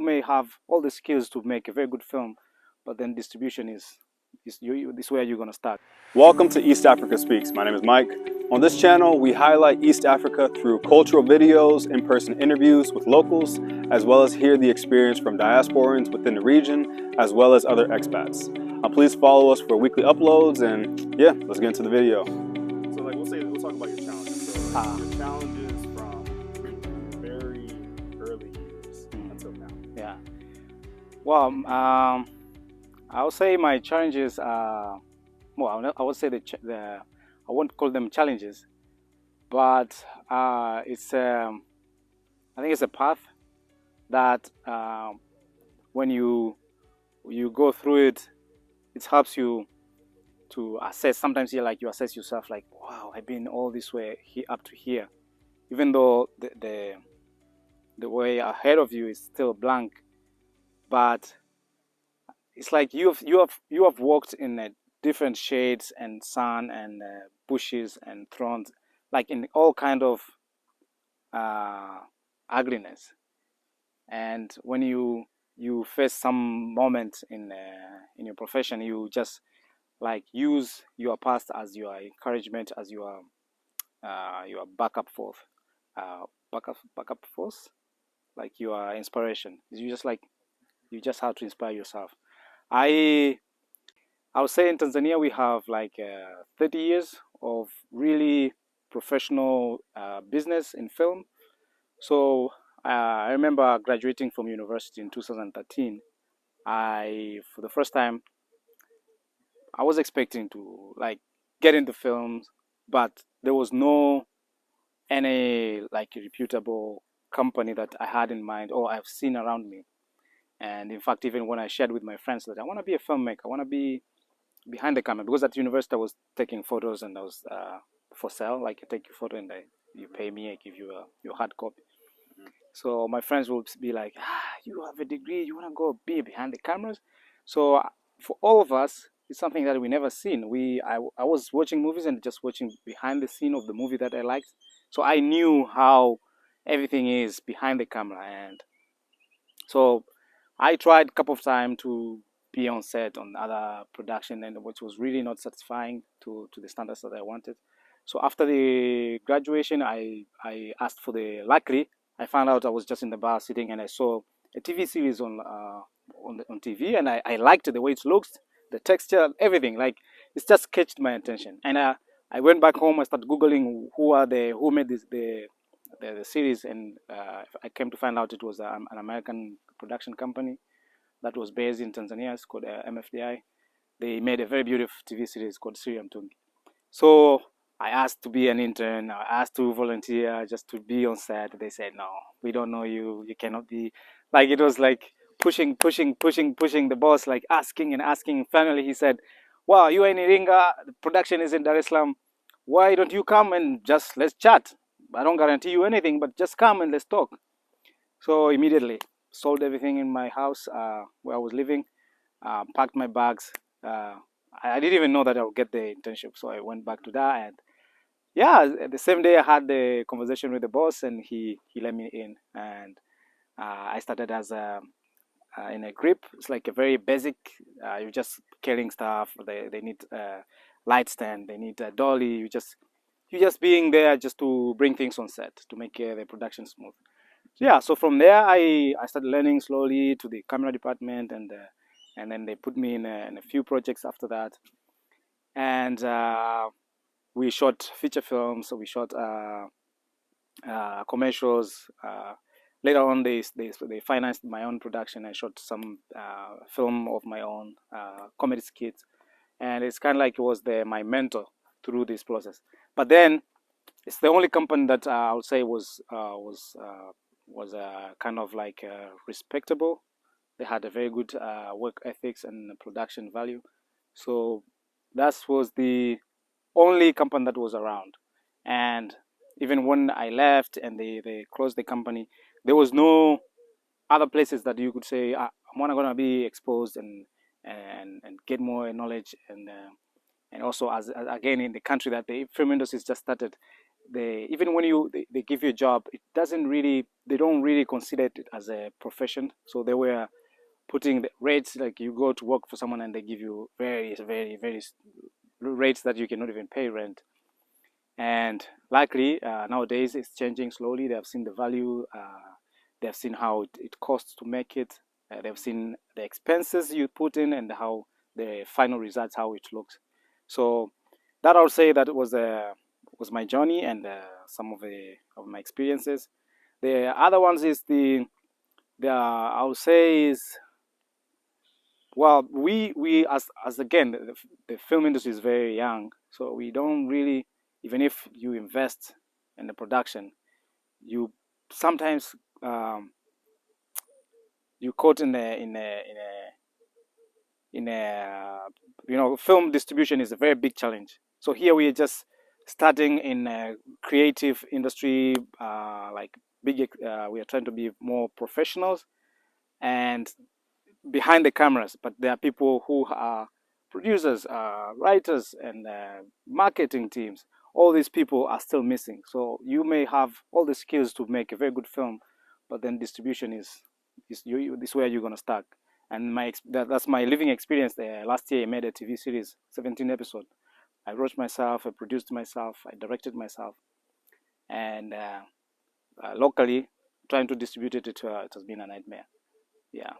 may have all the skills to make a very good film, but then distribution is where you're going to start. Welcome to East Africa Speaks. My name is Mike. On this channel, we highlight East Africa through cultural videos, in-person interviews with locals, as well as hear the experience from diasporans within the region, as well as other expats. Please follow us for weekly uploads, and yeah, let's get into the video. So we'll talk about your challenges. So your challenges from very early years until now. Yeah. Well, I would say my challenges are, well, I would say I won't call them challenges, but it's I think it's a path that when you go through it, it helps you to assess. Sometimes you assess yourself like, wow, I've been all this way up to here, even though the way ahead of you is still blank, but it's like you have walked in different shades and sun and bushes and thorns, like in all kind of ugliness. And when you face some moment in your profession, you just like use your past as your encouragement, as your backup force, like your inspiration. You just have to inspire yourself. I would say in Tanzania we have like 30 years of really professional business in film. So I remember graduating from university in 2013. For the first time, I was expecting to like get into films, but there was no any like reputable company that I had in mind or I've seen around me. And in fact, even when I shared with my friends that I want to be a filmmaker, I want to be behind the camera, because at university I was taking photos and I was for sale. Like I take your photo and you pay me, I give you your hard copy. So my friends will be like, you have a degree, you want to go be behind the cameras? So for all of us, it's something that we never seen. I was watching movies and just watching behind the scene of the movie that I liked. So I knew how everything is behind the camera. And so I tried a couple of times to be on set on other production, and which was really not satisfying to the standards that I wanted. So after the graduation, I asked for luckily, I found out I was just in the bar sitting and I saw a TV series on TV, and I liked the way it looks, the texture, everything. Like it's just catched my attention. And I went back home, I started Googling who made the series, and I came to find out it was an American production company that was based in Tanzania. It's called MFDI. They made a very beautiful TV series called Siri Mtungi. So I asked to be an intern. I asked to volunteer just to be on set. They said, no, we don't know you. You cannot be. Like it was like pushing the boss, like asking and asking. Finally, he said, well, you are in Iringa. The production is in Dar es Salaam. Why don't you come and just let's chat? I don't guarantee you anything, but just come and let's talk. So immediately sold everything in my house where I was living, packed my bags. I didn't even know that I would get the internship, so I went back to that. And yeah, the same day I had the conversation with the boss, and he let me in, and I started as in a grip. It's like a very basic. You're just carrying stuff. They need light stand. They need a dolly. You're just being there just to bring things on set to make the production smooth. So yeah, so from there I started learning slowly to the camera department, and then they put me in a few projects after that, and we shot feature films. So we shot commercials. Later on, they financed my own production. I shot some film of my own, comedy skits, and it's kind of like it was my mentor through this process. But then it's the only company that I would say was kind of like respectable. They had a very good work ethics and production value. So that was the only company that was around. And even when I left and they closed the company, there was no other places that you could say I'm going to be exposed and get more knowledge, and also as again in the country that the film industry just started. even when they give you a job, they don't really consider it as a profession. So they were putting the rates, like you go to work for someone and they give you very rates that you cannot even pay rent. And luckily, nowadays it's changing slowly. They have seen the value. They have seen how it costs to make it. They've seen the expenses you put in and how the final results, how it looks. So that I would say that was my journey and some of my experiences. The other ones is the I would say is, well, we as again, the film industry is very young, so we don't really, even if you invest in the production, you sometimes you caught in a film distribution is a very big challenge. So here we are just starting in a creative industry, like big. We are trying to be more professionals and behind the cameras, but there are people who are producers, writers, and marketing teams. All these people are still missing. So you may have all the skills to make a very good film, but then distribution is where you're gonna start. And that's my living experience. There, last year I made a TV series, 17 episodes. I wrote myself, I produced myself, I directed myself, and locally trying to distribute it has been a nightmare. Yeah.